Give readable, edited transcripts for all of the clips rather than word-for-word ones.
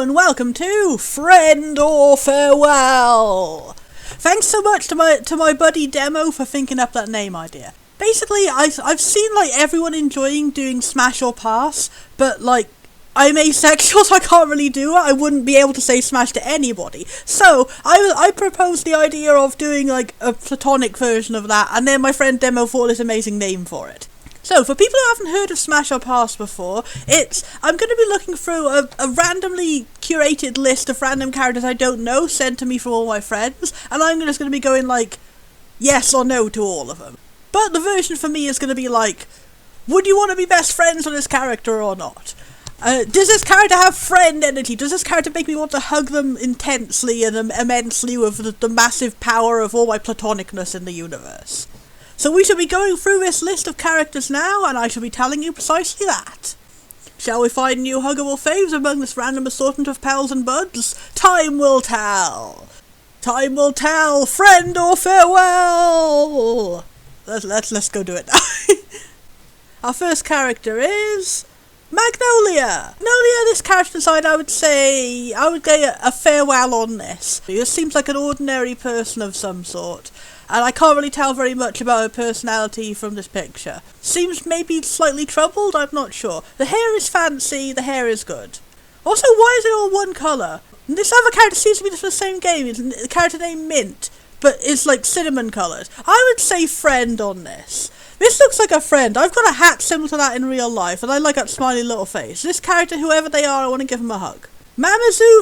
and welcome to Friend or Farewell. Thanks so much to my buddy Demo for thinking up that name idea. Basically, I've seen like everyone enjoying doing Smash or Pass, but like I'm asexual, so I can't really do it. I wouldn't be able to say Smash to anybody. So I proposed the idea of doing like a platonic version of that, and then my friend Demo thought this amazing name for it. So, for people who haven't heard of Smash or Pass before, I'm going to be looking through a randomly curated list of random characters I don't know sent to me from all my friends, and I'm just going to be going like, yes or no to all of them. But the version for me is going to be like, would you want to be best friends with this character or not? Does this character have friend energy? Does this character make me want to hug them intensely and immensely with the massive power of all my platonicness in the universe? So we shall be going through this list of characters now, and I shall be telling you precisely that. Shall we find new huggable faves among this random assortment of pals and buds? Time will tell. Time will tell. Friend or farewell. Let's go do it now. Our first character is Magnolia. Magnolia, this character design, I would get a farewell on this. It seems like an ordinary person of some sort, and I can't really tell very much about her personality from this picture. Seems maybe slightly troubled, I'm not sure. The hair is fancy, the hair is good. Also, why is it all one colour? This other character seems to be from the same game. It's a character named Mint, but it's like cinnamon coloured. I would say friend on this. This looks like a friend. I've got a hat similar to that in real life, and I like that smiley little face. This character, whoever they are, I want to give them a hug. Mamazu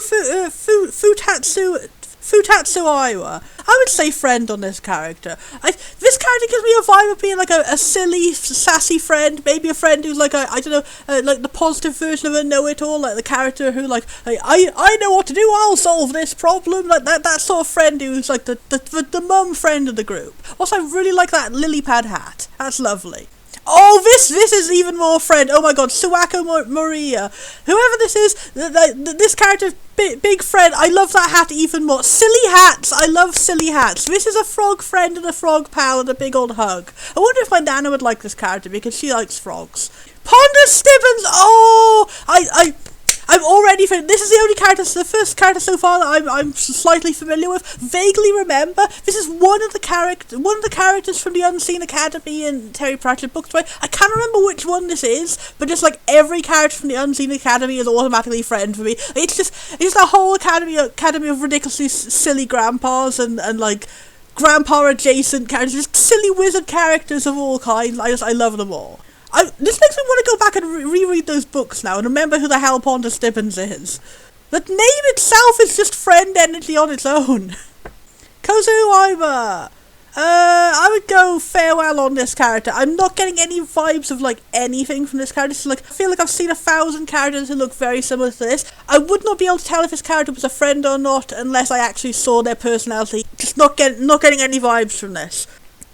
Futatsu Aiwa. I would say friend on this character. This character gives me a vibe of being like a silly, sassy friend. Maybe a friend who's like like the positive version of a know-it-all, like the character who I know what to do. I'll solve this problem. Like that sort of friend who's like the mum friend of the group. Also, I really like that lily pad hat. That's lovely. Oh, this is even more friend. Oh my god, Suako Maria. Whoever this is, this character, big friend. I love that hat even more. Silly hats. I love silly hats. This is a frog friend and a frog pal and a big old hug. I wonder if my Nana would like this character because she likes frogs. Ponder Stibbons. Oh, I'm already. This is the only character, the first character so far that I'm slightly familiar with. Vaguely remember. This is one of the characters from the Unseen Academy in Terry Pratchett books. Right? I can't remember which one this is, but just like every character from the Unseen Academy is automatically friend for me. It's just a whole academy of ridiculously silly grandpas and like grandpa adjacent characters, just silly wizard characters of all kinds. I love them all. This makes me want to go back and reread those books now and remember who the hell Ponder Stibbons is. The name itself is just friend energy on its own. Kozu Aiba. I would go farewell on this character. I'm not getting any vibes of like anything from this character. I feel like I've seen 1,000 characters who look very similar to this. I would not be able to tell if this character was a friend or not unless I actually saw their personality. Just not getting any vibes from this.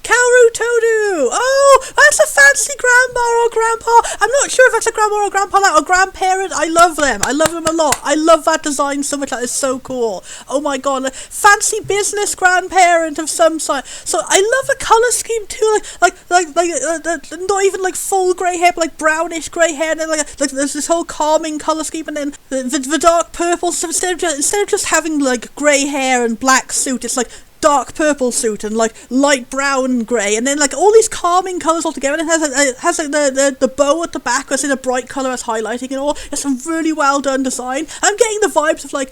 Kaoru Todo! Oh, that's a fancy grandma or grandpa. I'm not sure if that's a grandma or grandpa or grandparent. I love them. I love them a lot. I love that design so much. That is so cool. Oh my god, a fancy business grandparent of some sort. So I love the colour scheme too. Like not even like full grey hair, but like brownish grey hair. And then like there's this whole calming colour scheme, and then the dark purple. So instead of just having like grey hair and black suit, it's like dark purple suit and like light brown grey, and then like all these calming colours all together, and it has like the bow at the back that's in a bright colour as highlighting and all. It's a really well done design. I'm getting the vibes of like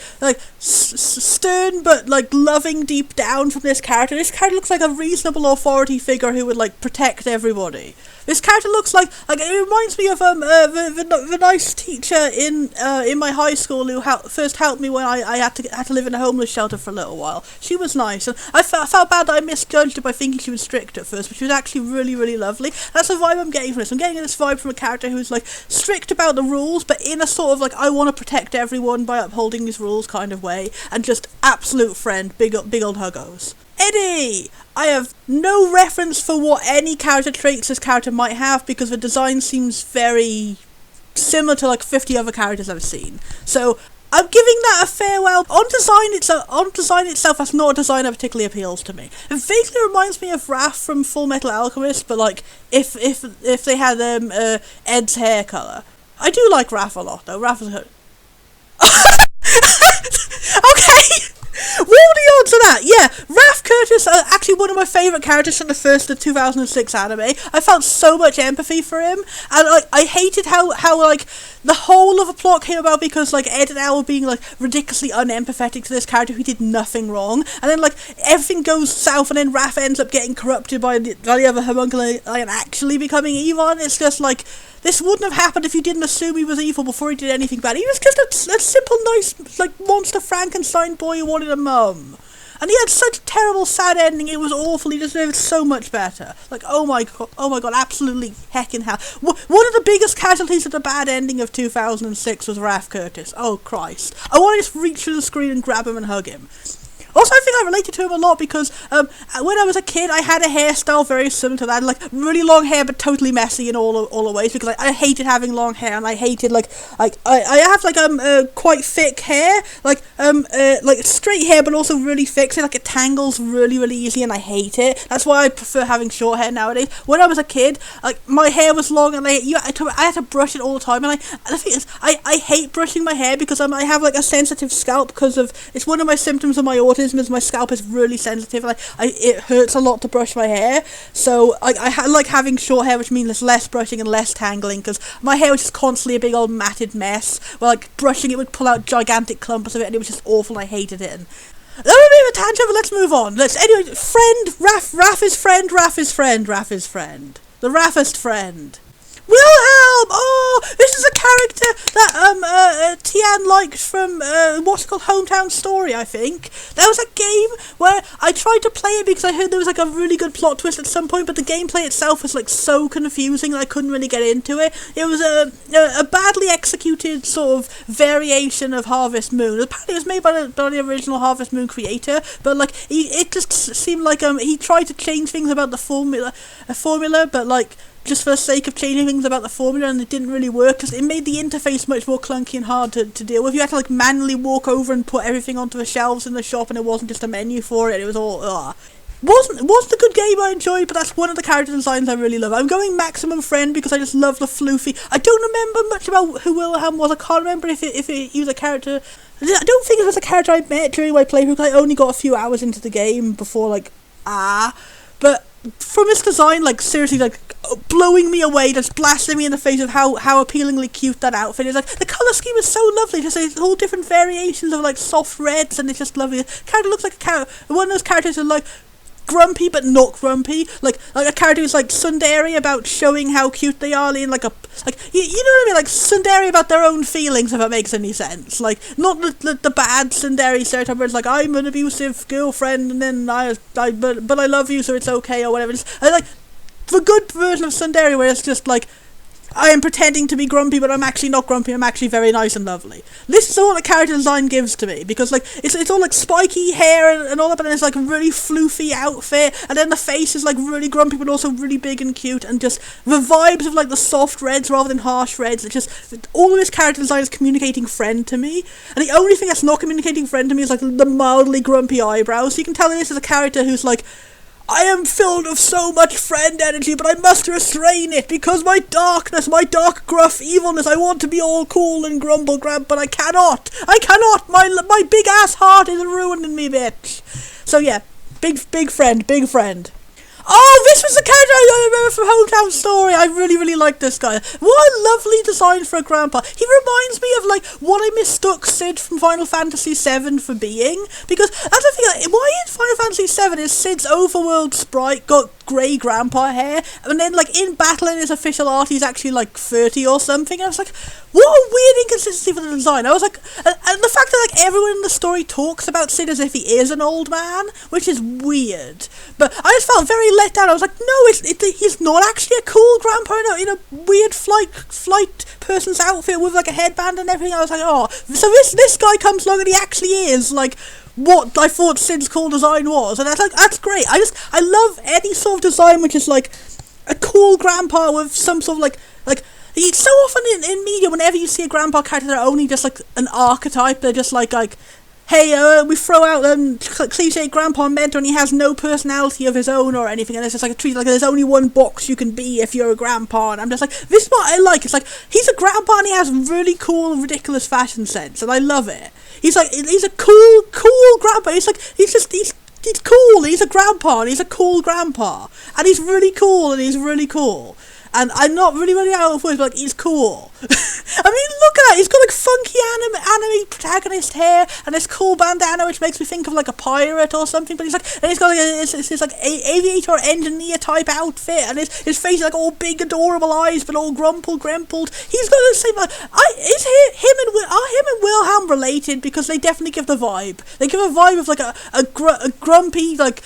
stern but like loving deep down from this character. This character looks like a reasonable authority figure who would like protect everybody. This character looks like it reminds me of the nice teacher in my high school who first helped me when I had to live in a homeless shelter for a little while. She was nice, and I felt bad that I misjudged her by thinking she was strict at first, but she was actually really, really lovely. That's the vibe I'm getting from this. I'm getting this vibe from a character who's like strict about the rules, but in a sort of like I want to protect everyone by upholding these rules kind of way, and just absolute friend, big old huggos. Eddie! I have no reference for what any character traits this character might have because the design seems very similar to like 50 other characters I've seen. So I'm giving that a farewell. On design itself, that's not a design that particularly appeals to me. It vaguely reminds me of Raph from Full Metal Alchemist, but like if they had Ed's hair colour. I do like Raph a lot though. Raph is Yeah, Raph Curtis, actually one of my favourite characters from the first of 2006 anime. I felt so much empathy for him, and like I hated how like the whole of the plot came about because like Ed and Al were being like ridiculously unempathetic to this character who did nothing wrong, and then like everything goes south, and then Raph ends up getting corrupted by the other homunculi and actually becoming evil. And it's just like, this wouldn't have happened if you didn't assume he was evil before he did anything bad. He was just a simple, nice, like, monster Frankenstein boy who wanted a mum. And he had such a terrible, sad ending. It was awful. He deserved so much better. Like, oh my god, absolutely heckin' hell. One of the biggest casualties of the bad ending of 2006 was Raph Curtis. Oh Christ. I want to just reach through the screen and grab him and hug him. Also, I think I related to him a lot because when I was a kid, I had a hairstyle very similar to that, like really long hair but totally messy in all the ways, because I hated having long hair, and I hated I have quite thick hair, like straight hair but also really thick, so like it tangles really easy, and I hate it. That's why I prefer having short hair nowadays. When I was a kid, like my hair was long, and I had to brush it all the time, and the thing is, I hate brushing my hair because I have like a sensitive scalp because of, it's one of my symptoms of my autism. Is my scalp is really sensitive, and it hurts a lot to brush my hair, so I like having short hair, which means there's less brushing and less tangling, because my hair was just constantly a big old matted mess, where like brushing it would pull out gigantic clumps of it, and it was just awful, and I hated it. And that would be a tangent, but let's move on. Anyway, Raph is Frend, Raph is Frend, Raph is Frend. The Raphist Friend. Wilhelm! Oh, this is a character that Tian liked from what's it called, Hometown Story, I think. That was a game where I tried to play it because I heard there was like a really good plot twist at some point, but the gameplay itself was like so confusing that I couldn't really get into it. It was a badly executed sort of variation of Harvest Moon. Apparently it was made by the original Harvest Moon creator, but like it just seemed like he tried to change things about the formula, but like just for the sake of changing things about the formula, and it didn't really work because it made the interface much more clunky and hard to deal with. You had to like manually walk over and put everything onto the shelves in the shop, and it wasn't just a menu for it. It was all wasn't a good game I enjoyed, but that's one of the character designs I really love. I'm going maximum Frend because I just love the floofy. I don't remember much about who Wilhelm was. I can't remember if he was a character. I don't think it was a character I met during my playthrough, because I only got a few hours into the game before but from his design, like seriously, like blowing me away, just blasting me in the face of how appealingly cute that outfit is. Like the colour scheme is so lovely, just like all different variations of like soft reds, and it's just lovely. The character looks like one of those characters that like grumpy but not grumpy, like a character who's like tsundere about showing how cute they are, in you know what I mean, like tsundere about their own feelings, if that makes any sense. Like not the bad tsundere stereotype where it's like, I'm an abusive girlfriend and then but I love you so it's okay or whatever. I like the good version of tsundere where it's just like, I am pretending to be grumpy, but I'm actually not grumpy. I'm actually very nice and lovely. This is all the character design gives to me, because like it's all like spiky hair and all that, but then it's like a really floofy outfit, and then the face is like really grumpy, but also really big and cute, and just the vibes of like the soft reds rather than harsh reds. It's just all of this character design is communicating Frend to me, and the only thing that's not communicating Frend to me is like the mildly grumpy eyebrows. So you can tell that this is a character who's like, I am filled with so much Frend energy, but I must restrain it because my darkness, my dark gruff evilness, I want to be all cool and grumble grab, but I cannot, my big ass heart is ruining me, bitch. So yeah, big Frend. Oh, this was the character I remember from Hometown Story. I really like this guy. What a lovely design for a grandpa. He reminds me of like what I mistook Sid from Final Fantasy VII for being, because that's the thing, like, why in Final Fantasy VII is Sid's overworld sprite got grey grandpa hair, and then like in battle in his official art he's actually like 30 or something, and I was like, what a weird inconsistency for the design. I was like, and the fact that like everyone in the story talks about Sid as if he is an old man, which is weird, but I just felt very let down. I was like, no, he's not actually a cool grandpa in a weird flight person's outfit with like a headband and everything. I was like, oh, so this guy comes along and he actually is like what I thought Sid's cool design was, and that's great. I love any sort of design which is like a cool grandpa with some sort of like so often in media, whenever you see a grandpa character, they're only just like an archetype. They're just like hey, we throw out cliche grandpa mentor and he has no personality of his own or anything, and it's just like a treat, like there's only one box you can be if you're a grandpa, and I'm just like, this is what I like. It's like, he's a grandpa and he has really cool, ridiculous fashion sense, and I love it. He's a cool grandpa. He's he's cool, he's a grandpa, and he's a cool grandpa. And he's really cool, and he's really cool. And I'm not really running out of words, but like, he's cool. I mean, look at that. He's got like funky anime protagonist hair and this cool bandana, which makes me think of like a pirate or something. But he's like, and he's got like this like aviator engineer type outfit, and his face is like all big, adorable eyes, but all grumpled. He's got the same. Him and Wilhelm related, because they definitely give the vibe. They give a vibe of like a grumpy like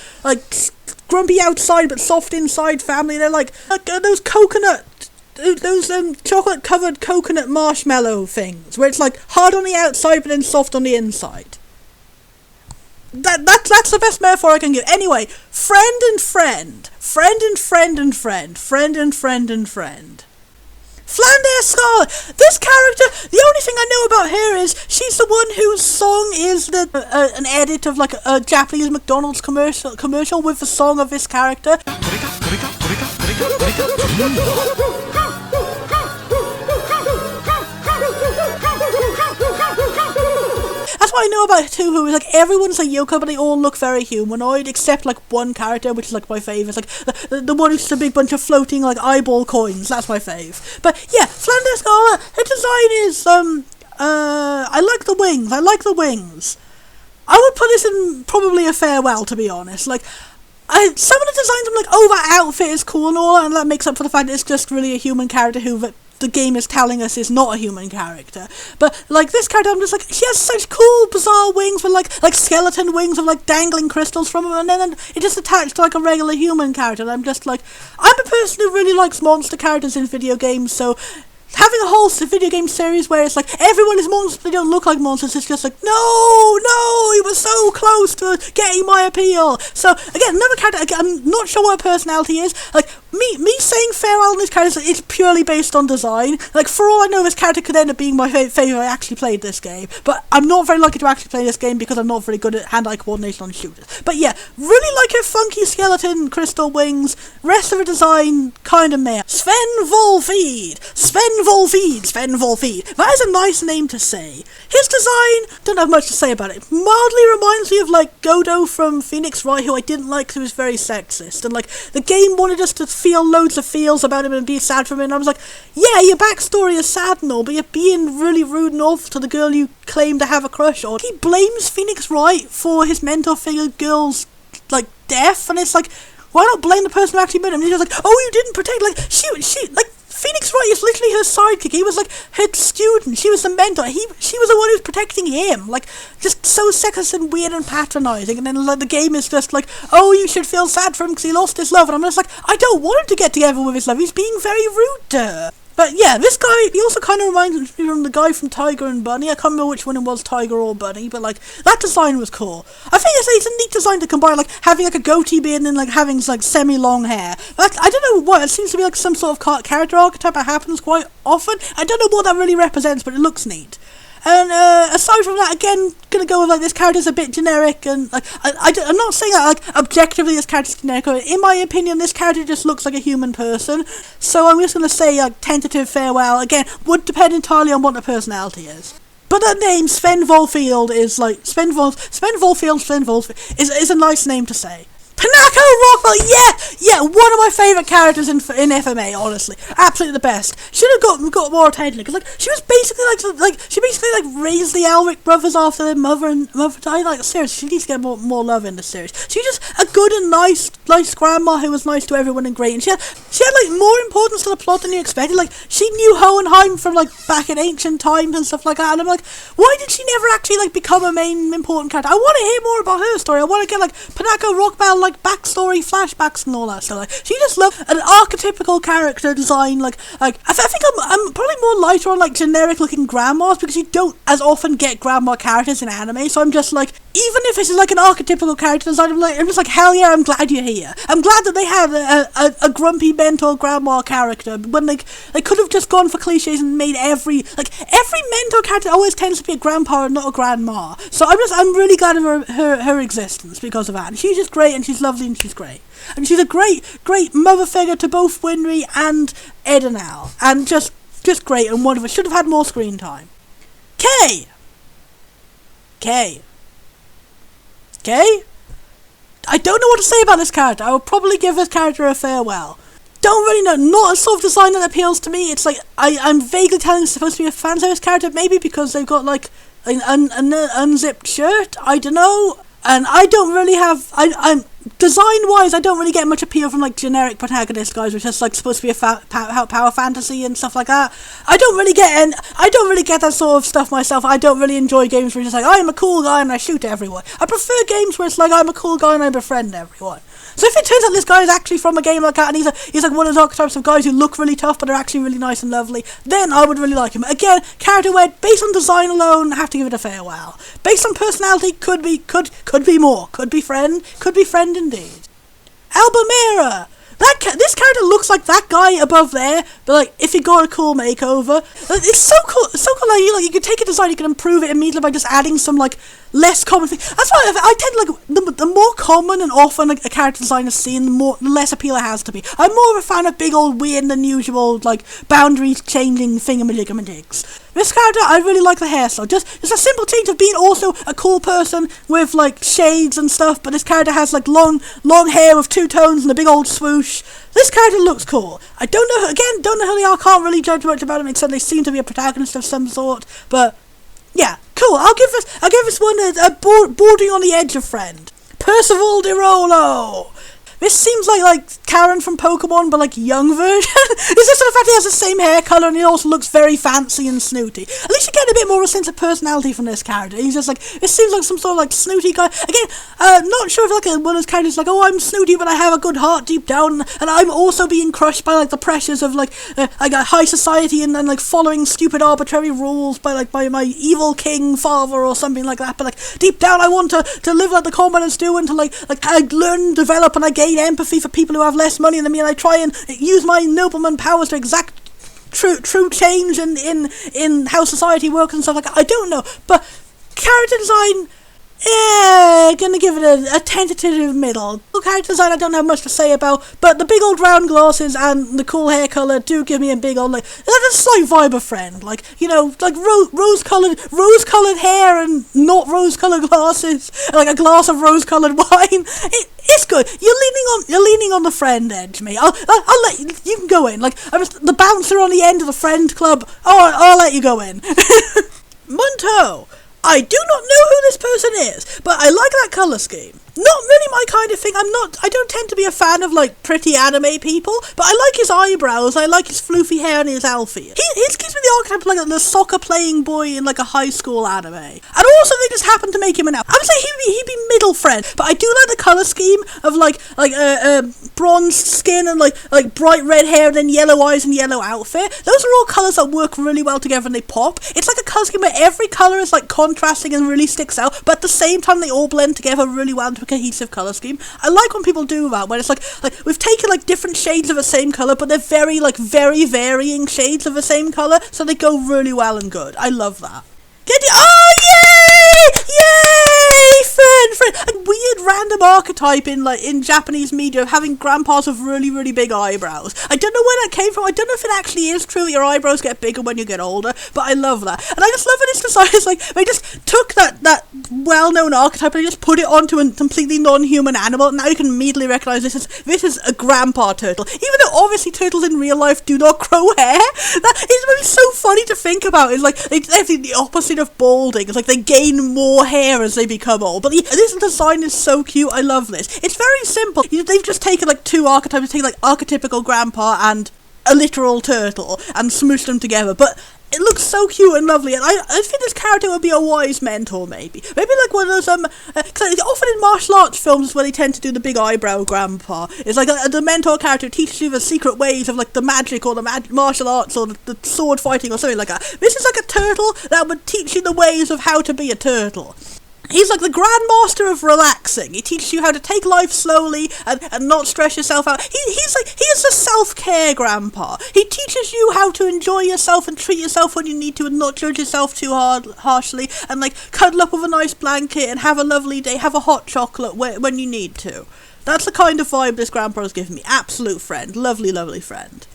grumpy outside but soft inside family. They're like those chocolate covered coconut marshmallow things, where it's like hard on the outside but then soft on the inside. That's the best metaphor I can give. Anyway, friend and friend. Flanders Scarlet. This character, the only thing I know about her is she's the one whose song is an edit of like a Japanese McDonald's commercial with the song of this character. That's what I know about it too, who is like, everyone's a yokai, but they all look very humanoid, except like one character, which is like my fave. It's like the one who's just a big bunch of floating like eyeball coins. That's my fave. But yeah, Flanders Scarlet, her design is I like the wings. I would put this in probably a farewell, to be honest. Like, some of the designs, I'm like, oh, that outfit is cool and all, and that makes up for the fact that it's just really a human character who the game is telling us is not a human character. But like this character, I'm just like, she has such cool bizarre wings with like skeleton wings with like dangling crystals from them, and then it just attached to like a regular human character, and I'm just like, I'm a person who really likes monster characters in video games, so having a whole video game series where it's like everyone is monsters, they don't look like monsters, it's just like, no, he was so close to getting my appeal. So again, another character, again, I'm not sure what her personality is. Like me saying farewell on this character is purely based on design. Like, for all I know, this character could end up being my favourite. I actually played this game, but I'm not very lucky to actually play this game because I'm not very good at hand-eye coordination on shooters. But yeah, really like her funky skeleton crystal wings. Rest of her design, kind of meh. Sven Volfeed. That is a nice name to say. His design, don't have much to say about it. Mildly reminds me of like Godo from Phoenix Wright, who I didn't like because he was very sexist, and like the game wanted us to feel loads of feels about him and be sad for him, and I was like, yeah, your backstory is sad and all, but you're being really rude and awful to the girl you claim to have a crush on. He blames Phoenix Wright for his mentor figure girl's like death, and it's like, why not blame the person who actually made him? And he's like, oh, you didn't protect, like, she like, Phoenix Wright is literally her sidekick. He was like her student. She was the mentor. She was the one who was protecting him. Like, just so sexist and weird and patronising. And then like, the game is just like, oh, you should feel sad for him because he lost his love. And I'm just like, I don't want him to get together with his love. He's being very rude to her. But yeah, this guy, he also kind of reminds me from the guy from Tiger and Bunny. I can't remember which one it was, Tiger or Bunny, but like, that design was cool. I think it's a neat design to combine, like, having like a goatee beard and then like having like semi-long hair. But I don't know what, it seems to be like some sort of character archetype that happens quite often. I don't know what that really represents, but it looks neat. And aside from that, again, gonna go with like, this character's a bit generic, and like I'm not saying that like objectively this character's generic. In my opinion, this character just looks like a human person. So I'm just gonna say like tentative farewell. Again, would depend entirely on what the personality is. But that name, Sven Volfield, is like Sven Volfield is a nice name to say. Pinako Rockwell, yeah, one of my favourite characters in FMA, honestly, absolutely the best. Should have got more attention, because like she basically raised the Elric brothers after their mother died. Like, seriously, she needs to get more love in the series. She's just a good and nice grandma who was nice to everyone and great, and she had like more importance to the plot than you expected. Like, she knew Hohenheim from like back in ancient times and stuff like that, and I'm like, why did she never actually like become a main important character? I want to hear more about her story. I want to get like Pinako Rockbell like backstory, flashbacks, and all that stuff. Like, she just loved an archetypical character design. Like I think I'm probably more lighter on like generic looking grandmas, because you don't as often get grandma characters in anime. So I'm just like, even if this is like an archetypical character design, I'm just like, hell yeah, I'm glad you're here. I'm glad that they had a grumpy mentor grandma character, when they could have just gone for cliches and made every mentor character always tends to be a grandpa and not a grandma. So I'm really glad of her existence because of that. And she's just great, and she's lovely, and she's great. And she's a great mother figure to both Winry and Ed and Al. And just great and wonderful. Should have had more screen time. K. I don't know what to say about this character. I will probably give this character a farewell. Don't really know. Not a sort of design that appeals to me. It's like I'm vaguely telling it's supposed to be a fan service character, maybe because they've got like an unzipped shirt. I don't know. And I don't really have. I'm design-wise, I don't really get much appeal from like generic protagonist guys, which is like supposed to be a power fantasy and stuff like that. I don't really get that sort of stuff myself. I don't really enjoy games where it's just like I'm a cool guy and I shoot everyone. I prefer games where it's like I'm a cool guy and I befriend everyone. So if it turns out this guy is actually from a game like that, and he's like one of those archetypes of guys who look really tough but are actually really nice and lovely, then I would really like him. Again, character weight, based on design alone, I have to give it a farewell. Based on personality, could be more. Could be friend indeed. Albamira! This character looks like that guy above there, but like if he got a cool makeover, it's so cool. It's so cool. Like you could take a design, you can improve it immediately by just adding some like less common thing. That's why I tend to like the more common and often a character design is seen, the less appeal it has to be. I'm more of a fan of big old weird and unusual like boundaries changing thingamajigamajigs. This character, I really like the hairstyle. Just a simple change of being also a cool person with like shades and stuff, but this character has like long hair with two tones and a big old swoosh. This character looks cool. I don't know who they are, can't really judge much about them except they seem to be a protagonist of some sort, but yeah, cool. I'll give this one a bordering on the edge of friend. Percival de Rolo. This seems like Karen from Pokemon, but like young version. It's just the fact he has the same hair colour and he also looks very fancy and snooty. At least you get a bit more of a sense of personality from this character. He's just like, it seems like some sort of like snooty guy. Again, not sure if like one of those characters like, oh, I'm snooty but I have a good heart deep down, and I'm also being crushed by like the pressures of like high society and like following stupid arbitrary rules by my evil king father or something like that. But like deep down I want to live like the commoners do, and to like I learn, develop, and I gain empathy for people who have less money than me, and I try and use my nobleman powers to exact true change in how society works and stuff like that. I don't know, but character design, gonna give it a tentative middle. Character design I don't have much to say about, but the big old round glasses and the cool hair colour do give me a big old like a slight vibe of Friend, like, you know, like rose coloured hair and not rose coloured glasses, and like a glass of rose coloured wine. It's good. You're leaning on the Friend edge, mate. I'll let you can go in. Like I'm just the bouncer on the end of the Friend club. Oh, I'll let you go in. Munto. I do not know who this person is, but I like that colour scheme. Not really my kind of thing. I don't tend to be a fan of like pretty anime people, but I like his eyebrows, I like his floofy hair and his outfit. He gives me the archetype of like the soccer playing boy in like a high school anime. And also they just happen to make him an elf. I would say he'd be middle Friend, but I do like the colour scheme of like bronze skin and like bright red hair and then yellow eyes and yellow outfit. Those are all colours that work really well together and they pop. It's like a colour scheme where every colour is like contrasting and really sticks out, but at the same time they all blend together really well into a cohesive colour scheme. I like when people do that, when it's like we've taken like different shades of the same colour, but they're very varying shades of the same colour, so they go really well and good. I love that. Oh, yay! Yay! Friend! A weird random archetype in Japanese media of having grandpas with really, really big eyebrows. I don't know where that came from. I don't know if it actually is true that your eyebrows get bigger when you get older, but I love that. And I just love that it's decided, it's like, they just took that well-known archetype and they just put it onto a completely non-human animal, and now you can immediately recognise this is a grandpa turtle. Even though obviously turtles in real life do not grow hair, that is really so funny to think about. It's like, they're the opposite of balding. It's like they gain more hair as they become old. But this design is so cute. I love this. It's very simple. They've just taken like two archetypes, taken like archetypical grandpa and a literal turtle and smooshed them together. But it looks so cute and lovely, and I think this character would be a wise mentor, maybe like one of those cause often in martial arts films where they tend to do the big eyebrow grandpa. It's like the mentor character who teaches you the secret ways of like the magic or the martial arts or the sword fighting or something like that. This is like a turtle that would teach you the ways of how to be a turtle. He's like the grandmaster of relaxing. He teaches you how to take life slowly and not stress yourself out. He is a self-care grandpa. He teaches you how to enjoy yourself and treat yourself when you need to and not judge yourself too harshly, and like cuddle up with a nice blanket and have a lovely day, have a hot chocolate when you need to. That's the kind of vibe this grandpa has given me. Absolute Friend. Lovely, lovely Friend.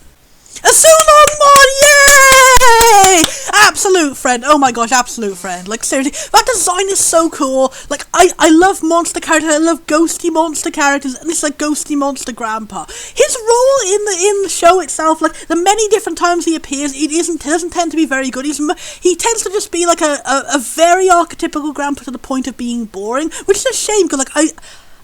A Zulongmon, yay! Absolute Friend. Oh my gosh, absolute Friend. Like, seriously, that design is so cool. Like, I love monster characters. I love ghosty monster characters, and it's like ghosty monster grandpa. His role in the show itself, like the many different times he appears, doesn't tend to be very good. He tends to just be like a very archetypical grandpa to the point of being boring, which is a shame because like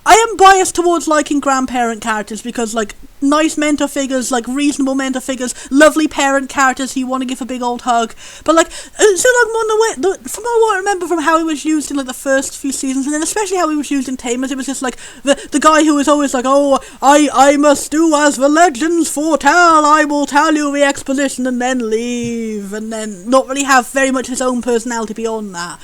I am biased towards liking grandparent characters because, like, nice mentor figures, like, reasonable mentor figures, lovely parent characters who you want to give a big old hug. But, like, Zulongmon, from what I remember from how he was used in, like, the first few seasons, and then especially how he was used in Tamers, it was just, like, the guy who was always like, oh, I must do as the legends foretell, I will tell you the exposition and then leave, and then not really have very much his own personality beyond that.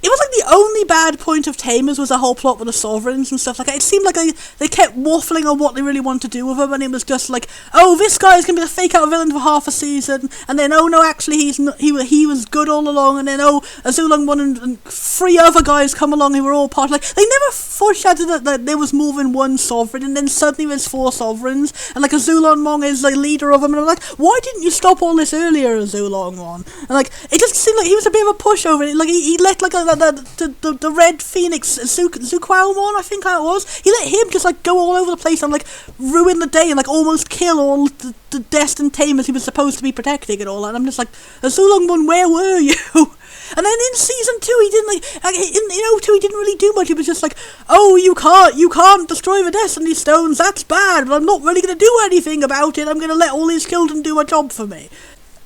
It was like the only bad point of Tamers was the whole plot with the sovereigns and stuff like that. It seemed like they kept waffling on what they really wanted to do with him, and it was just like, oh, this guy's gonna be the fake out villain for half a season, and then oh no, actually he was good all along, and then oh, a Zulongmon and 3 other guys come along who were all part. Like they never foreshadowed that there was more than one sovereign, and then suddenly there's 4 sovereigns, and like a Zulongmon is like leader of them, and I'm like, why didn't you stop all this earlier, a Zulongmon? And like it just seemed like he was a bit of a pushover. Like he let like the Red Phoenix, Zuqualmon, I think that was. He let him just like go all over the place and like ruin the day and like almost kill all the destined tamers he was supposed to be protecting and all that. And I'm just like, Zulongmon, where were you? And then in season 2, he didn't in 02 he didn't really do much. He was just like, oh, you can't destroy the Destiny Stones. That's bad, but I'm not really going to do anything about it. I'm going to let all these children do a job for me.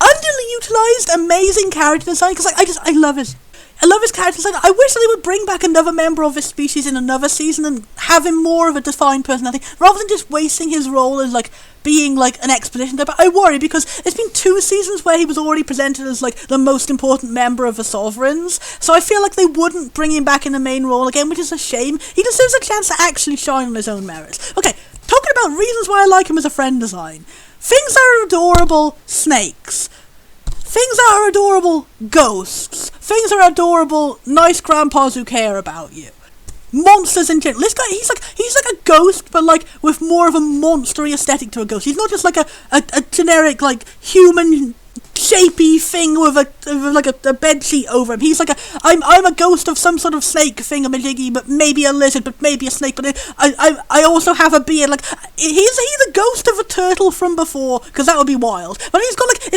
Underutilized, amazing character design because I love his character design. I wish that they would bring back another member of his species in another season and have him more of a defined personality, rather than just wasting his role as, like, being, like, an expedition type. But I worry, because it's been 2 seasons where he was already presented as, like, the most important member of the Sovereigns, so I feel like they wouldn't bring him back in the main role again, which is a shame. He deserves a chance to actually shine on his own merits. Okay, talking about reasons why I like him as a friend design. Things that are adorable, snakes. Things that are adorable, ghosts. Things that are adorable, nice grandpas who care about you. Monsters in general. This guy, he's like a ghost, but like with more of a monstery aesthetic to a ghost. He's not just like a generic like human shapey thing with a bed sheet over him. He's like I'm a ghost of some sort of snake thingamajiggy, but maybe a lizard, but maybe a snake. But I also have a beard. Like he's the ghost of a turtle from before, because that would be wild. But he's got like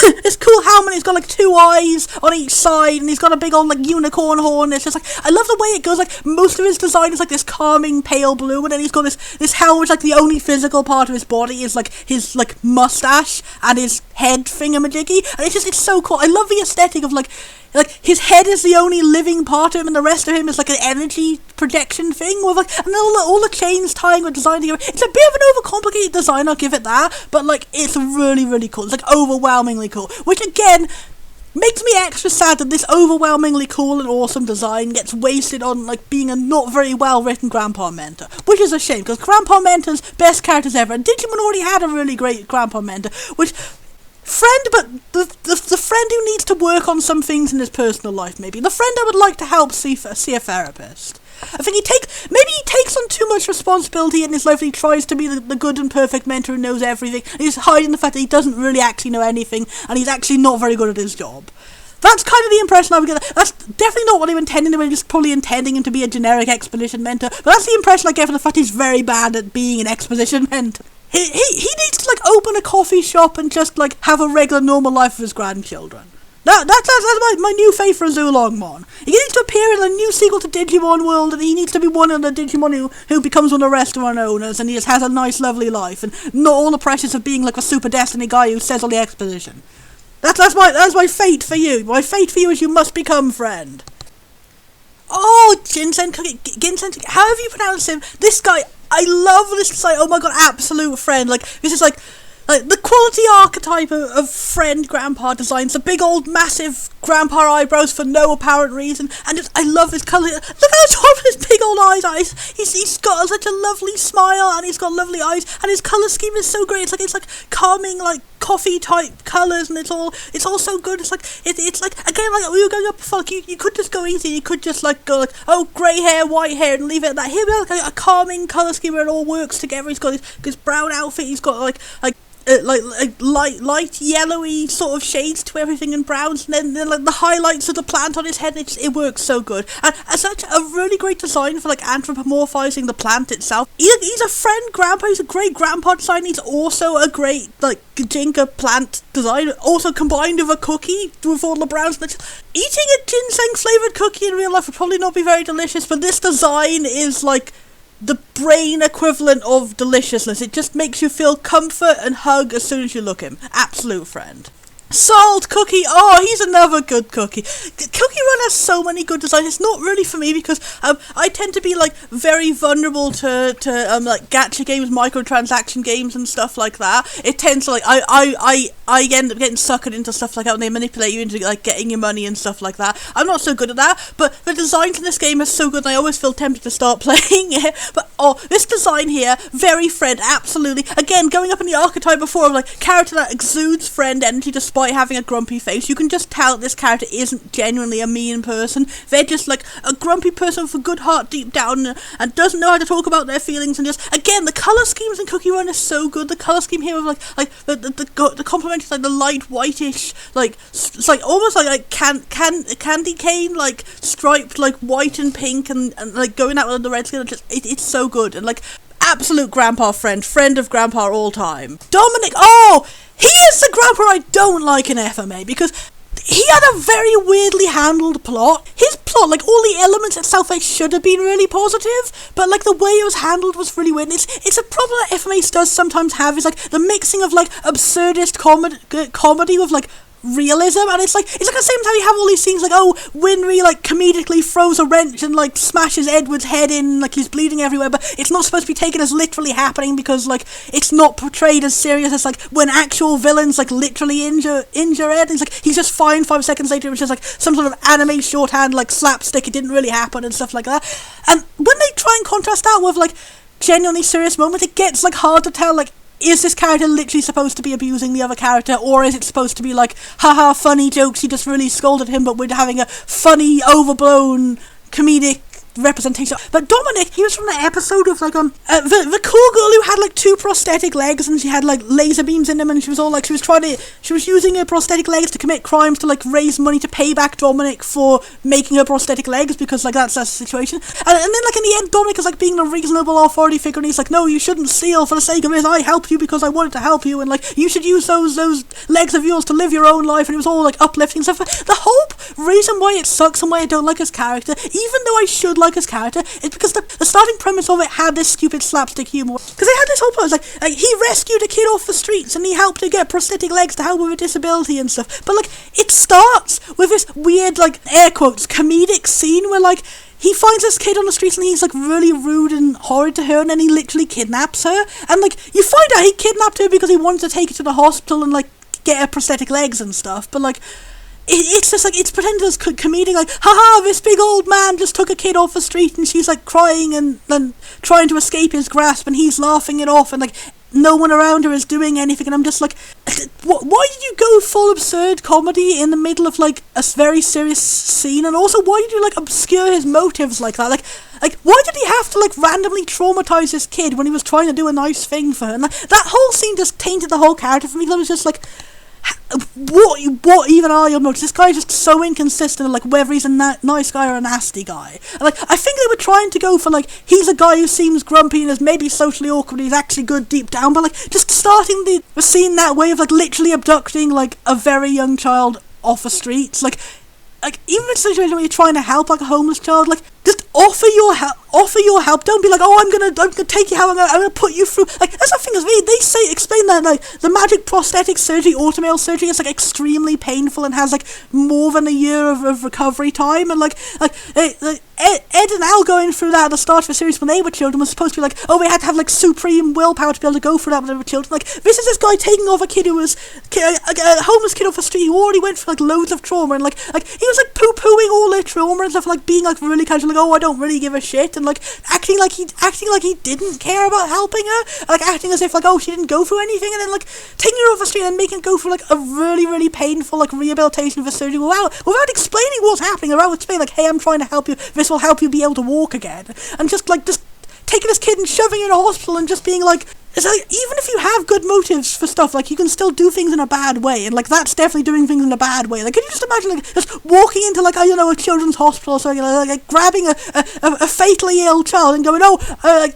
it's cool how he's got like 2 eyes on each side, and he's got a big old like unicorn horn. It's just like, I love the way it goes. Like most of his design is like this calming pale blue, and then he's got this helm which like the only physical part of his body is like his like mustache and his head thingamajiggy, and it's so cool. I love the aesthetic of like his head is the only living part of him, and the rest of him is like an energy projection thing with like, and then all the chains tying with design together. It's a bit of an overcomplicated design, I'll give it that, but like it's really, really cool. It's like overwhelmingly cool, which again makes me extra sad that this overwhelmingly cool and awesome design gets wasted on like being a not very well written Grandpa Mentor, which is a shame, because Grandpa Mentor's best characters ever, and Digimon already had a really great Grandpa Mentor, which friend, but the friend who needs to work on some things in his personal life, maybe. The friend I would like to help see a therapist. I think maybe he takes on too much responsibility in his life, and he tries to be the good and perfect mentor who knows everything, and he's hiding the fact that he doesn't really actually know anything, and he's actually not very good at his job. That's kind of the impression I would get. That's definitely not what they were intending. They were just probably intending him to be a generic exposition mentor, but that's the impression I get from the fact he's very bad at being an exposition mentor. He needs to like open a coffee shop and just like have a regular normal life with his grandchildren. That's my new faith for Zulongmon. He needs to appear in a new sequel to Digimon World, and he needs to be one of the Digimon who becomes one of the restaurant owners, and he just has a nice lovely life, and not all the pressures of being like a super destiny guy who says all the exposition. That's my fate for you. My fate for you is you must become friend. Oh, Ginsen, however you pronounce him, this guy, I love this design. Oh my god, absolute friend. Like, this is like the quality archetype of friend grandpa designs. The big old massive grandpa eyebrows for no apparent reason, and just, I love his colour. Look how top his big old eyes. He's got such a lovely smile, and he's got lovely eyes, and his colour scheme is so great. It's like calming, like coffee type colours, and it's all so good. It's like again, like we were going up fuck, you could just go easy. You could just like go like, oh, grey hair, white hair, and leave it at that. Here we have like a calming colour scheme where it all works together. He's got his brown outfit. He's got like light yellowy sort of shades to everything and browns, and then like the highlights of the plant on his head. It works so good, and as such a really great design for like anthropomorphizing the plant itself. He's a friend grandpa. He's a great grandpa design. He's also a great like Jinka plant design, also combined with a cookie with all the browns. Eating a ginseng flavored cookie in real life would probably not be very delicious, but this design is like the brain equivalent of deliciousness. It just makes you feel comfort and hug as soon as you look at him. Absolute friend. Salt Cookie, oh, he's another good cookie. Cookie Run has so many good designs. It's not really for me because I tend to be like very vulnerable to like gacha games, microtransaction games and stuff like that. It tends to like I end up getting suckered into stuff like that when they manipulate you into like getting your money and stuff like that. I'm not so good at that, but the designs in this game are so good and I always feel tempted to start playing it. But this design here, very Friend, absolutely. Again, going up in the archetype before of like character that exudes Friend energy despite having a grumpy face. You can just tell that this character isn't genuinely a mean person. They're just like a grumpy person with a good heart deep down and doesn't know how to talk about their feelings. And just again, the color schemes in Cookie Run is so good. The color scheme here with like the complement like the light whitish, like it's like almost like candy cane, like striped like white and pink and like going out with the red skin. It's so good and like absolute grandpa friend of grandpa all time. Dominic, he is the grandpa I don't like in FMA because he had a very weirdly handled plot. His plot, like all the elements itself, it should have been really positive, but like the way it was handled was really weird. And it's a problem that FMA does sometimes have is like the mixing of like absurdist comedy with like realism, and it's like at the same time you have all these scenes like Winry like comedically throws a wrench and like smashes Edward's head in, like he's bleeding everywhere, but it's not supposed to be taken as literally happening because like it's not portrayed as serious as like when actual villains like literally injure Ed. It's like he's just fine 5 seconds later, which is like some sort of anime shorthand like slapstick, it didn't really happen and stuff like that. And when they try and contrast that with like genuinely serious moments, it gets like hard to tell like, is this character literally supposed to be abusing the other character, or is it supposed to be like, haha, funny jokes, he just really scolded him, but we're having a funny, overblown, comedic representation. But Dominic, he was from that episode of like the cool girl who had like 2 prosthetic legs and she had like laser beams in them, and she was using her prosthetic legs to commit crimes to like raise money to pay back Dominic for making her prosthetic legs, because like that's the situation. And then like in the end, Dominic is like being a reasonable authority figure and he's like, no, you shouldn't steal for the sake of it, I helped you because I wanted to help you, and like you should use those legs of yours to live your own life. And it was all like uplifting stuff. The whole reason why it sucks and why I don't like his character, even though I should like his character, is because the starting premise of it had this stupid slapstick humor. Because they had this whole point, like he rescued a kid off the streets and he helped her get prosthetic legs to help with a disability and stuff. But like it starts with this weird like air quotes comedic scene where like he finds this kid on the streets and he's like really rude and horrid to her, and then he literally kidnaps her. And like you find out he kidnapped her because he wanted to take her to the hospital and like get her prosthetic legs and stuff. But like it's just like it's pretended as comedic, like haha, this big old man just took a kid off the street and she's like crying and trying to escape his grasp and he's laughing it off and like no one around her is doing anything. And I'm just like, why did you go full absurd comedy in the middle of like a very serious scene? And also, why did you like obscure his motives like that? Like why did he have to like randomly traumatize this kid when he was trying to do a nice thing for her? And that whole scene just tainted the whole character for me. I was just like, what even are your motives? This guy is just so inconsistent of like whether he's a nice guy or a nasty guy. And like I think they were trying to go for like he's a guy who seems grumpy and is maybe socially awkward, he's actually good deep down, but like just starting the scene that way of like literally abducting like a very young child off the streets, like even in a situation where you're trying to help like a homeless child, like just offer your help. Don't be like, I'm gonna take you out, I'm gonna put you through. Like that's the thing is they explain that like the magic prosthetic surgery, automail surgery, is like extremely painful and has like more than a year of recovery time. And like Ed and Al going through that at the start of the series when they were children was supposed to be like, they had to have like supreme willpower to be able to go through that when they were children. Like this is this guy taking off a kid who was a homeless kid off the street who already went through like loads of trauma, and like he was like poo-pooing all their trauma and stuff, like being like really casual, like I don't really give a shit, and like acting like he didn't care about helping her, like acting as if like she didn't go through anything, and then like taking her off the street and making her go through like a really really painful like rehabilitation for surgery without explaining what's happening, without explaining like, hey, I'm trying to help you, this will help you be able to walk again, and just taking this kid and shoving her in a hospital and just being like, It's like, even if you have good motives for stuff, like, you can still do things in a bad way, and, like, that's definitely doing things in a bad way. Like, can you just imagine, like, just walking into, like, a children's hospital or something, like grabbing a fatally ill child and going, like,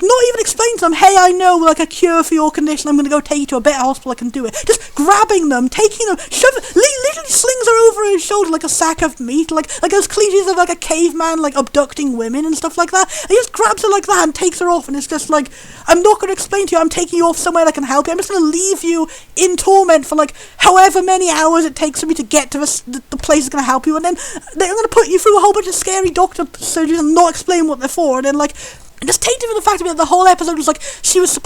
not even explaining to them, hey, I know, like, a cure for your condition, I'm gonna go take you to a better hospital, I can do it. Just grabbing them, taking them, literally slings her over his shoulder like a sack of meat, like those cliches of, like, a caveman, like, abducting women and stuff like that. And he just grabs her like that and takes her off, and it's just like, I'm not gonna explain to you, I'm taking you off somewhere that can help you. I'm just going to leave you in torment for, like, however many hours it takes for me to get to the place that's going to help you, and then they're going to put you through a whole bunch of scary doctor surgeries and not explain what they're for, and then, like, and just take from the fact that the whole episode was like, she was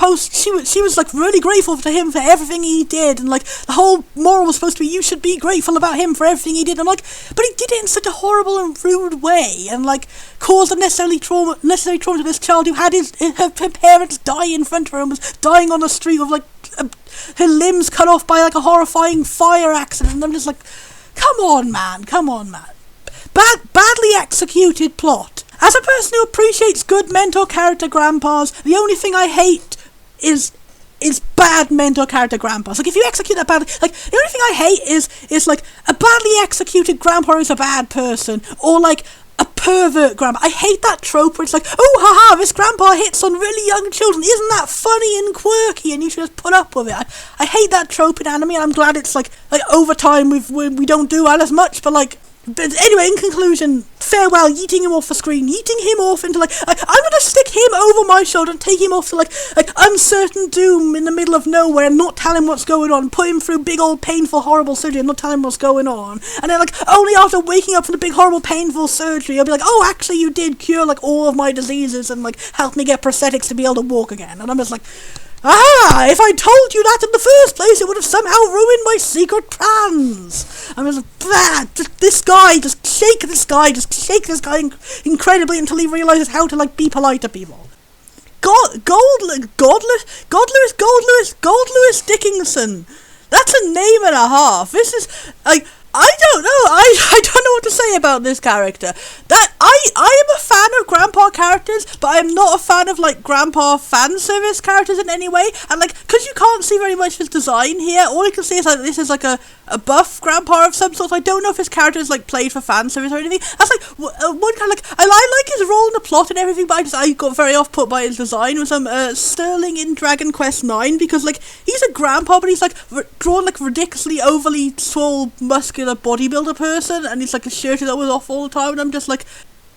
like really grateful to him for everything he did, and like the whole moral was supposed to be, you should be grateful about him for everything he did, and like, but he did it in such a horrible and rude way, and like caused unnecessary trauma to this child who had her parents die in front of her and was dying on the street with like her limbs cut off by like a horrifying fire accident. And I'm just like, come on, man. Badly executed plot. As a person who appreciates good mentor character grandpas, the only thing I hate is bad mentor character grandpas. Like, if you execute that badly, like, the only thing I hate is like a badly executed grandpa who's a bad person, or like a pervert grandpa. I hate that trope where it's like, oh, haha, this grandpa hits on really young children. Isn't that funny and quirky? And you should just put up with it. I hate that trope in anime, and I'm glad it's like over time we don't do that as much, but like. But anyway, in conclusion, farewell, yeeting him off the screen, yeeting him off into like, I'm gonna stick him over my shoulder and take him off to like uncertain doom in the middle of nowhere and not tell him what's going on, put him through big old painful horrible surgery and not tell him what's going on, and then like only after waking up from the big horrible painful surgery I'll be like, oh, actually you did cure like all of my diseases and like help me get prosthetics to be able to walk again. And I'm just like, ah, if I told you that in the first place, it would have somehow ruined my secret plans. I'm just bad. Just shake this guy incredibly until he realizes how to like be polite to people. Gold Lewis Dickinson. That's a name and a half. This is like, I don't know. I don't know what to say about this character. That I am a fan of grandpa characters, but I am not a fan of like grandpa fan service characters in any way. And like, because you can't see very much of his design here, all you can see is like this is like a buff grandpa of some sort. I don't know if his character is like played for fan service or anything. That's like one kind of like, I like his role in the plot and everything, but I got very off put by his design with some Sterling in Dragon Quest IX, because like he's a grandpa, but he's like drawn like ridiculously overly swole muscular bodybuilder person, and he's like a shirt that was off all the time, and I'm just like,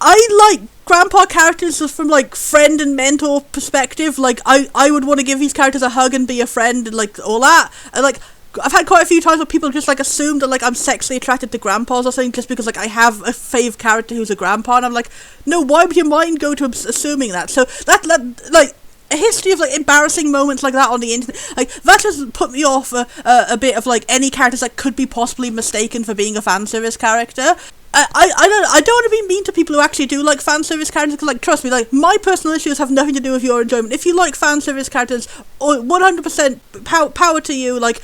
I like grandpa characters just from like friend and mentor perspective. Like I would want to give these characters a hug and be a friend and like all that, and like I've had quite a few times where people just like assumed that like I'm sexually attracted to grandpas or something just because like I have a fave character who's a grandpa, and I'm like, no, why would your mind go to assuming that? So that like a history of like embarrassing moments like that on the internet, like that just put me off a bit of like any characters that could be possibly mistaken for being a fan service character. I don't want to be mean to people who actually do like fan service characters, because like, trust me, like my personal issues have nothing to do with your enjoyment. If you like fan service characters, 100% power to you. Like,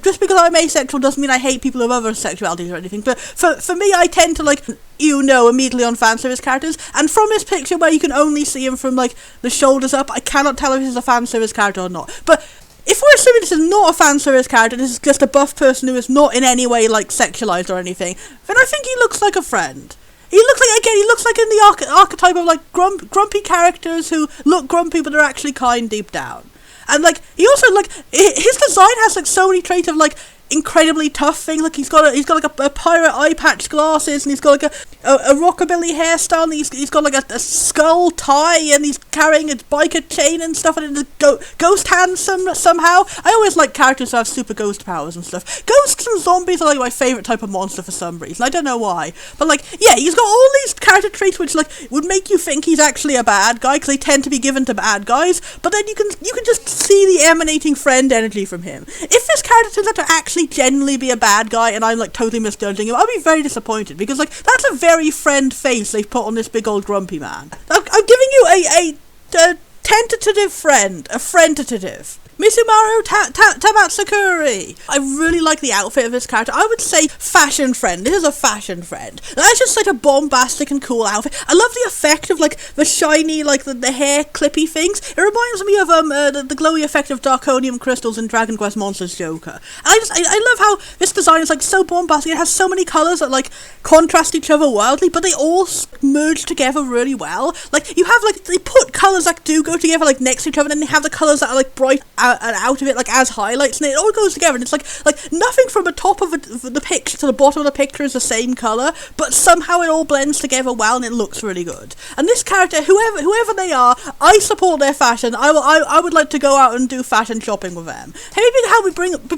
just because I'm asexual doesn't mean I hate people of other sexualities or anything, but for me, I tend to like, immediately on fan service characters, and from this picture where you can only see him from like the shoulders up, I cannot tell if this is a fan service character or not. But if we're assuming this is not a fan service character, this is just a buff person who is not in any way like sexualized or anything, then I think he looks like a friend. He looks like in the archetype of like grumpy characters who look grumpy but are actually kind deep down. And like, he also like, his design has like so many traits of like incredibly tough things. Like he's got like a pirate eye patch glasses, and he's got like a rockabilly hairstyle, and he's got like a skull tie, and he's carrying a biker chain and stuff, and it's ghost hands somehow. I always like characters who have super ghost powers and stuff. Ghosts and zombies are like my favourite type of monster for some reason. I don't know why, but like, yeah, he's got all these character traits which like would make you think he's actually a bad guy, because they tend to be given to bad guys. But then you can just see the emanating friend energy from him. If this character turns out to actually genuinely be a bad guy and I'm like totally misjudging him, I'll be very disappointed, because like that's a very friend face they've put on this big old grumpy man. I'm giving you a tentative friend, a friend-tative. Misumaru Tamatsukuri. I really like the outfit of this character. I would say fashion friend. This is a fashion friend. That's just like a bombastic and cool outfit. I love the effect of like the shiny, like the hair clippy things. It reminds me of the glowy effect of Darkonium crystals in Dragon Quest Monsters Joker. And I love how this design is like so bombastic. It has so many colours that like contrast each other wildly, but they all merge together really well. Like you have like they put colours that do go together like next to each other, and then they have the colours that are like bright out of it like as highlights, and it all goes together, and it's like nothing from the top of the picture to the bottom of the picture is the same colour, but somehow it all blends together well and it looks really good. And this character, whoever they are, I support their fashion. I would like to go out and do fashion shopping with them. Maybe help me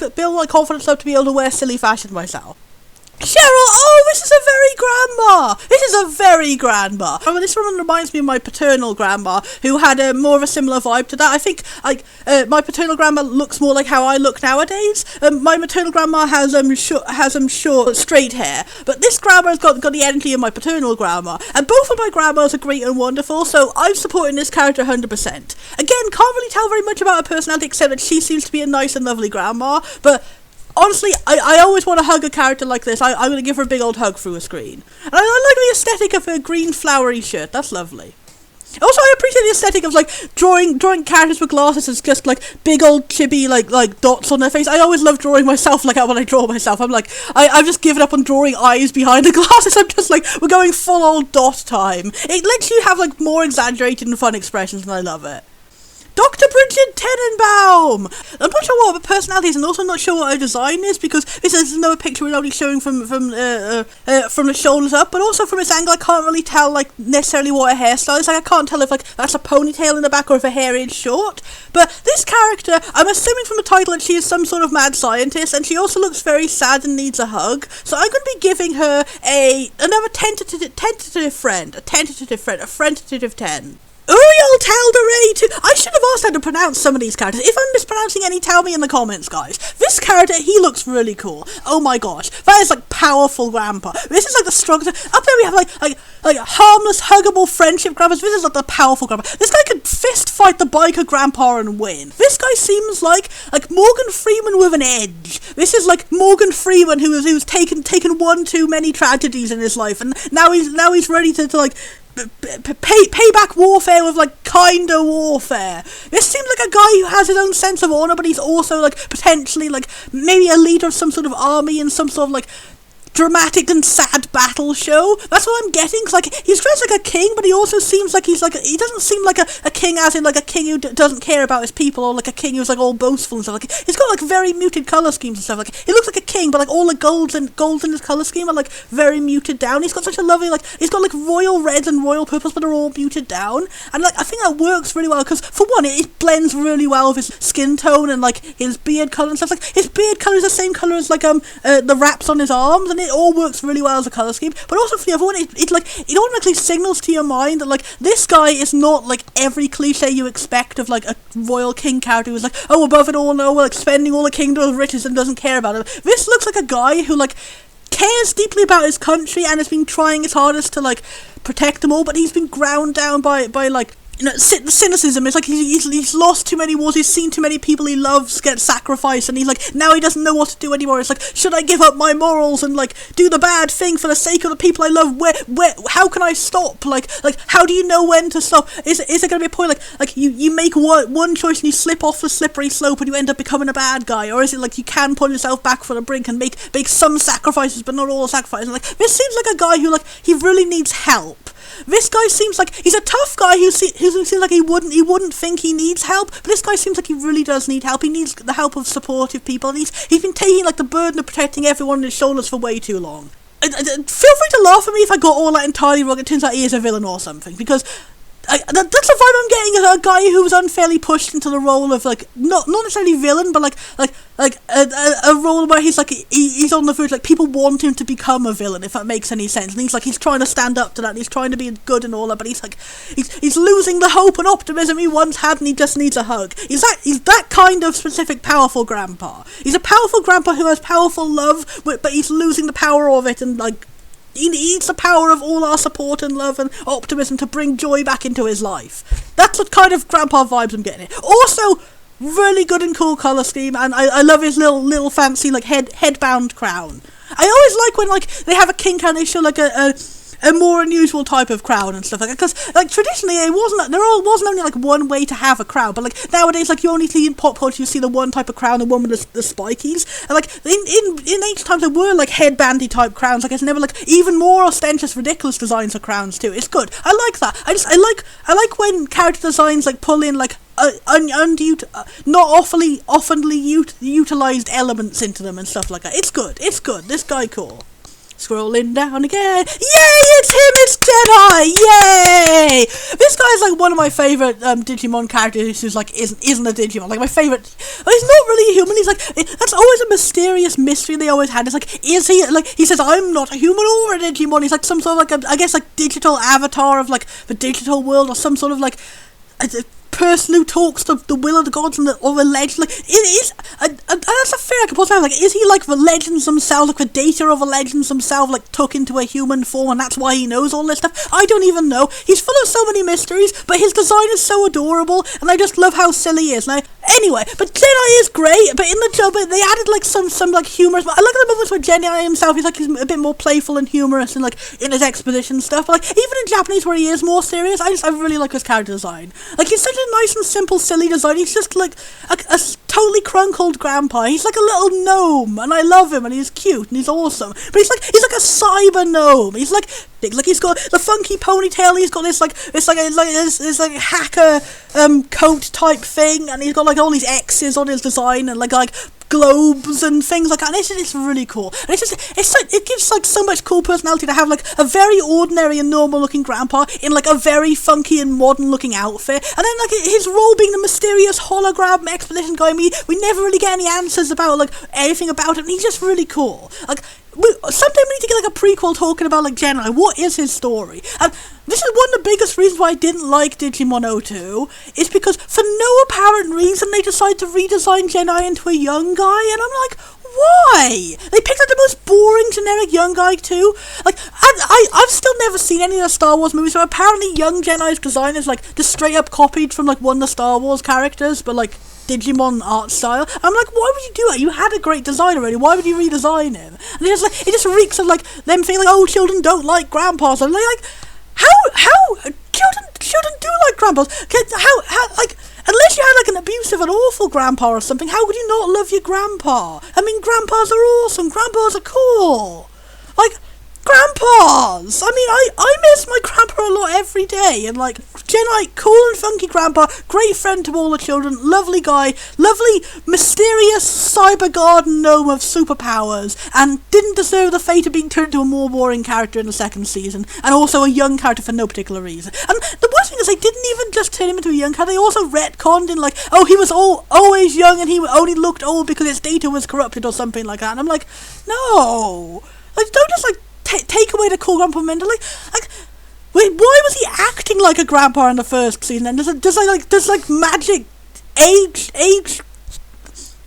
build my confidence up to be able to wear silly fashion myself. Cheryl, oh, this is a very grandma. I mean, this one reminds me of my paternal grandma, who had more of a similar vibe to that. I think my paternal grandma looks more like how I look nowadays. My maternal grandma has short, straight hair, but this grandma's got the energy of my paternal grandma, and both of my grandmas are great and wonderful, so I'm supporting this character 100%. Again, can't really tell very much about her personality, except that she seems to be a nice and lovely grandma, but honestly, I always want to hug a character like this. I'm going to give her a big old hug through a screen. And I like the aesthetic of her green flowery shirt. That's lovely. Also, I appreciate the aesthetic of like drawing characters with glasses as just like big old chibi like dots on their face. I always love drawing myself like when I draw myself. I'm like, I've just given up on drawing eyes behind the glasses. I'm just like, we're going full old dot time. It lets you have like more exaggerated and fun expressions, and I love it. Dr. Bridget Tenenbaum! I'm not sure what her personality is, and also not sure what her design is, because this is another picture we're only showing from the shoulders up, but also from this angle I can't really tell like necessarily what her hairstyle is. Like I can't tell if like that's a ponytail in the back or if her hair is short. But this character, I'm assuming from the title that she is some sort of mad scientist, and she also looks very sad and needs a hug. So I'm going to be giving her another tentative friend, a friend 10. Uriel Talderay. I should have asked how to pronounce some of these characters. If I'm mispronouncing any, tell me in the comments, guys. This character, he looks really cool. Oh my gosh, that is like powerful grandpa. This is like the strongest. Up there we have like harmless, huggable friendship grandpas. This is like the powerful grandpa. This guy could fist fight the biker grandpa and win. This guy seems like Morgan Freeman with an edge. This is like Morgan Freeman who's taken one too many tragedies in his life, and now he's ready to like payback warfare with like kinder warfare. This seems like a guy who has his own sense of honor, but he's also like potentially like maybe a leader of some sort of army in some sort of like dramatic and sad battle show. That's what I'm getting, because like he's dressed like a king, but he also seems like he doesn't seem like a king as in like a king who doesn't care about his people, or like a king who's like all boastful and stuff. Like he's got like very muted color schemes and stuff. Like he looks like a king, but like all the golds in his color scheme are like very muted down. He's got such a lovely he's got like royal reds and royal purples, but they're all muted down, and like I think that works really well, because for one it blends really well with his skin tone and like his beard color and stuff. Like his beard color is the same color as like the wraps on his arms, and it all works really well as a colour scheme. But also for the other one, it automatically signals to your mind that like this guy is not like every cliche you expect of like a royal king character who's like, oh, above it all, no, like spending all the kingdom's riches and doesn't care about it. This looks like a guy who like cares deeply about his country and has been trying his hardest to like protect them all, but he's been ground down by like, you know, cynicism. It's like he's lost too many wars, he's seen too many people he loves get sacrificed, and he's like, now he doesn't know what to do anymore. It's like, should I give up my morals and like do the bad thing for the sake of the people I love? How can I stop? Like how do you know when to stop? Is there gonna be a point like you make one choice and you slip off the slippery slope and you end up becoming a bad guy? Or is it like you can pull yourself back from the brink and make some sacrifices but not all sacrifices? Like this seems like a guy who like he really needs help. This guy seems like he's a tough guy who seems like he wouldn't think he needs help, but this guy seems like he really does need help. He needs the help of supportive people, and he's been taking like the burden of protecting everyone on his shoulders for way too long. Feel free to laugh at me if I got all that entirely wrong. It turns out he is a villain or something, because that's the vibe I'm getting as a guy who was unfairly pushed into the role of like not necessarily villain, but like a role where he's like he's on the verge, like people want him to become a villain, if that makes any sense, and he's trying to stand up to that, and he's trying to be good and all that, but he's losing the hope and optimism he once had, and he just needs a hug. He's that kind of specific powerful grandpa. He's a powerful grandpa who has powerful love, but he's losing the power of it, and like he needs the power of all our support and love and optimism to bring joy back into his life. That's the kind of grandpa vibes I'm getting here. Also, Really good and cool colour scheme, and I love his little fancy like headband crown. I always like when like they have a king crown, they show like a more unusual type of crown and stuff like that, because like traditionally there wasn't only like one way to have a crown, but like nowadays like you only see in pop culture you see the one type of crown, the one with the spikies, and like in ancient times there were like headbandy type crowns, like it's never like even more ostentatious ridiculous designs for crowns too. It's good. I like that. I like when character designs like pull in like not oftenly utilized elements into them and stuff like that. It's good. This guy cool. Scrolling down again. Yay, it's him, it's Jedi! Yay! This guy's like one of my favourite Digimon characters who's like isn't a Digimon. Like my favourite. Well, he's not really a human, he's like that's always a mysterious mystery they always had. It's like, is he like, he says I'm not a human or a Digimon, he's like some sort of like I guess like digital avatar of like the digital world, or some sort of like a person who talks to the will of the gods and or the legends. Like it is that's a fair comparison. Like, is he like the legends themselves, like the data of the legends themselves, like took into a human form, and that's why he knows all this stuff? I don't even know. He's full of so many mysteries, but his design is so adorable, and I just love how silly he is. Now, anyway, but Jedi is great, but in the job they added like some like humorous. I like the moments where Jedi himself he's a bit more playful and humorous and like in his exposition stuff. But like even in Japanese where he is more serious, I really like his character design. Like he's such a nice and simple, silly design. He's just like a totally crunkled grandpa. He's like a little gnome, and I love him, and he's cute and he's awesome. But he's like a cyber gnome. He's like he's got the funky ponytail. He's got this hacker coat type thing, and he's got like all these X's on his design and like globes and things like that, and it's really cool, and it gives like so much cool personality to have like a very ordinary and normal looking grandpa in like a very funky and modern looking outfit, and then like his role being the mysterious hologram exposition guy. We never really get any answers about like anything about him, and he's just really cool. Like sometime we need to get like a prequel talking about like Jedi. What is his story? And this is one of the biggest reasons why I didn't like Digimon 02, is because for no apparent reason they decided to redesign Jedi into a young guy, and I'm like, why? They picked like the most boring generic young guy too. Like I've still never seen any of the Star Wars movies, so apparently young Jedi's design is like just straight up copied from like one of the Star Wars characters, but like Digimon art style. I'm like, why would you do that? You had a great design already. Why would you redesign him? And it just reeks of like them feeling like, oh, children don't like grandpas. And they're like, how children do like grandpas? How like, unless you had like an abusive and awful grandpa or something, how would you not love your grandpa? I mean, grandpas are awesome. Grandpas are cool. Like, grandpas! I mean, I miss my grandpa a lot every day, and like, Jedi, cool and funky grandpa, great friend to all the children, lovely guy, lovely, mysterious cyber garden gnome of superpowers, and didn't deserve the fate of being turned into a more boring character in the second season, and also a young character for no particular reason. And the worst thing is they didn't even just turn him into a young character, they also retconned in like, oh, he was always young and he only looked old because his data was corrupted or something like that, and I'm like, no! Like, don't just like take away the cool grandpa mentally. Like, wait, why was he acting like a grandpa in the first season? And does magic age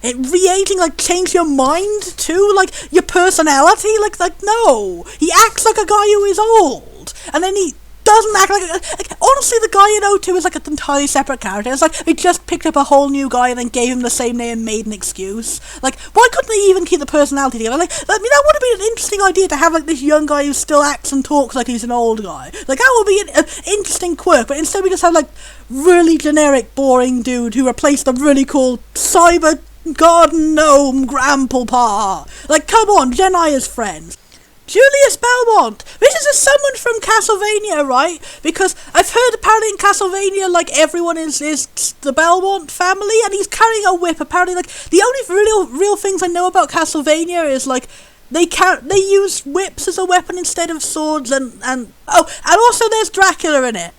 re-aging like change your mind too? Like your personality? Like no, he acts like a guy who is old, and then he doesn't act like honestly, the guy in O2 is like an entirely separate character. It's like they just picked up a whole new guy and then gave him the same name and made an excuse. Like, why couldn't they even keep the personality together? Like, I mean, that would have been an interesting idea to have like this young guy who still acts and talks like he's an old guy. Like, that would be an interesting quirk, but instead we just have like really generic, boring dude who replaced the really cool cyber garden gnome grandpa. Like, come on, Jedi is friends. Julius Belmont! This is someone from Castlevania, right? Because I've heard apparently in Castlevania, like, everyone is the Belmont family, and he's carrying a whip. Apparently, like, the only real things I know about Castlevania is, like, they use whips as a weapon instead of swords, and also there's Dracula in it.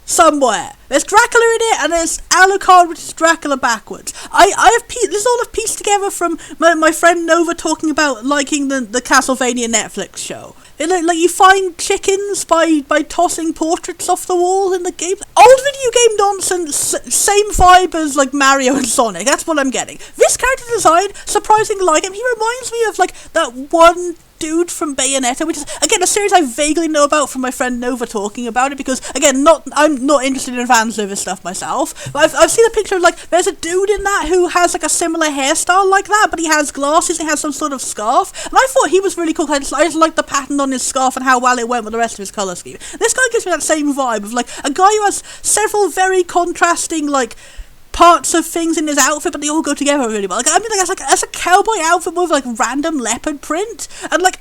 Somewhere. There's Dracula in it, and there's Alucard, which is Dracula backwards. This is all I've pieced together from my friend Nova talking about liking the Castlevania Netflix show. Like you find chickens by tossing portraits off the wall in the game. Old video game nonsense, same vibe as like Mario and Sonic. That's what I'm getting. This character design, surprisingly like him, he reminds me of like that one dude from Bayonetta, which is, again, a series I vaguely know about from my friend Nova talking about it, because, again, I'm not interested in fan service stuff myself, but I've seen a picture of, like, there's a dude in that who has, like, a similar hairstyle like that, but he has glasses, he has some sort of scarf, and I thought he was really cool. I just liked the pattern on his scarf and how well it went with the rest of his colour scheme. This guy gives me that same vibe of, like, a guy who has several very contrasting, like, parts of things in his outfit, but they all go together really well. Like, I mean, like, that's a cowboy outfit with, like, random leopard print, and, like,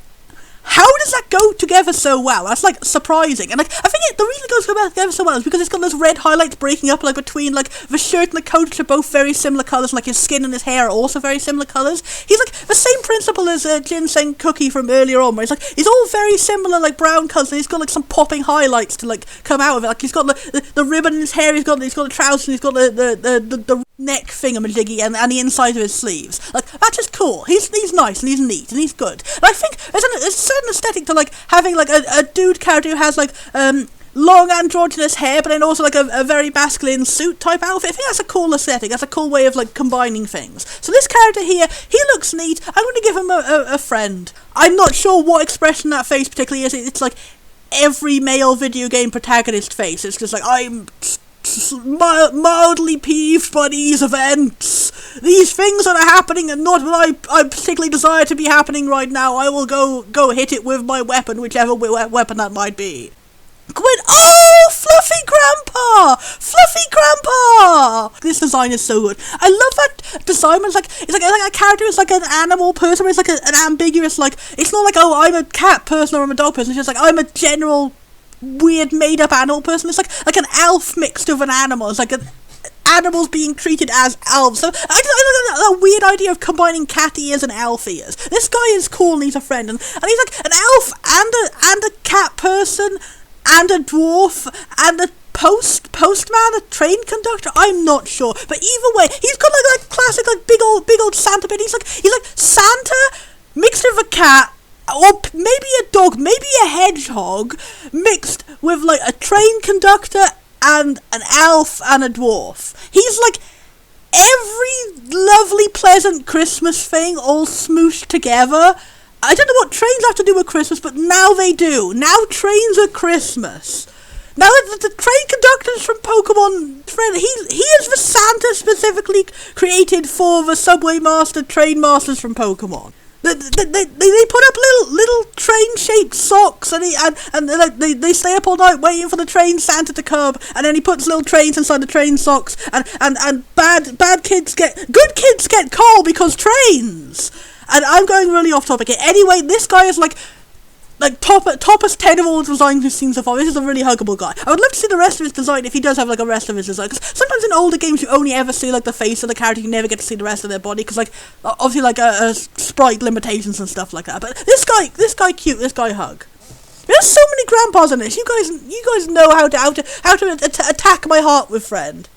how does that go together so well? That's, like, surprising. And, like, I think the reason it goes together so well is because it's got those red highlights breaking up, like, between, like, the shirt and the coat, which are both very similar colours, and, like, his skin and his hair are also very similar colours. He's, like, the same principle as Ginseng Cookie from earlier on, where he's all very similar, like, brown colours, and he's got, like, some popping highlights to, like, come out of it. Like, he's got the ribbon in his hair, he's got the trousers, and he's got the neck thingamajiggy and the inside of his sleeves. Like, that's just cool. He's nice, and he's neat, and he's good. And I think there's a certain aesthetic to, like, having, like, a dude character who has, like, long androgynous hair, but then also, like, a very masculine suit type outfit. I think that's a cool aesthetic. That's a cool way of, like, combining things. So this character here, he looks neat. I'm going to give him a friend. I'm not sure what expression that face particularly is. It's like every male video game protagonist face. It's just like, I'm mildly peeved by these events. These things that are happening and not what I particularly desire to be happening right now. I will go hit it with my weapon, whichever weapon that might be. Gwen, oh, Fluffy Grandpa! Fluffy Grandpa! This design is so good. I love that design. It's like a character who's like an animal person, but it's like an ambiguous, like, it's not like, oh, I'm a cat person or I'm a dog person. It's just like, I'm a general weird made-up animal person. It's like an elf mixed with an animal. It's like animals being treated as elves. So I like that weird idea of combining cat ears and elf ears. This guy is cool and he's a friend, and he's like an elf and a cat person and a dwarf and a postman, a train conductor. I'm not sure, but either way, he's got like classic, like big old Santa bit. He's like Santa mixed with a cat, or maybe a dog, maybe a hedgehog, mixed with, like, a train conductor and an elf and a dwarf. He's like every lovely, pleasant Christmas thing all smooshed together. I don't know what trains have to do with Christmas, but now they do. Now trains are Christmas. Now the train conductors from Pokemon Frend, he is the Santa specifically created for the Subway Master train masters from Pokemon. They put up little train-shaped socks, and they stay up all night waiting for the train Santa to come, and then he puts little trains inside the train socks, and good kids get coal because trains. And I'm going really off topic here. Anyway, this guy is like toppest 10 of all the designs we've seen so far. This is a really huggable guy. I would love to see the rest of his design if he does have, like, a rest of his design. Because sometimes in older games you only ever see, like, the face of the character. You never get to see the rest of their body. Because, like, obviously, like, sprite limitations and stuff like that. But this guy cute. This guy hug. There's so many grandpas in this. You guys know how to attack my heart with Frend.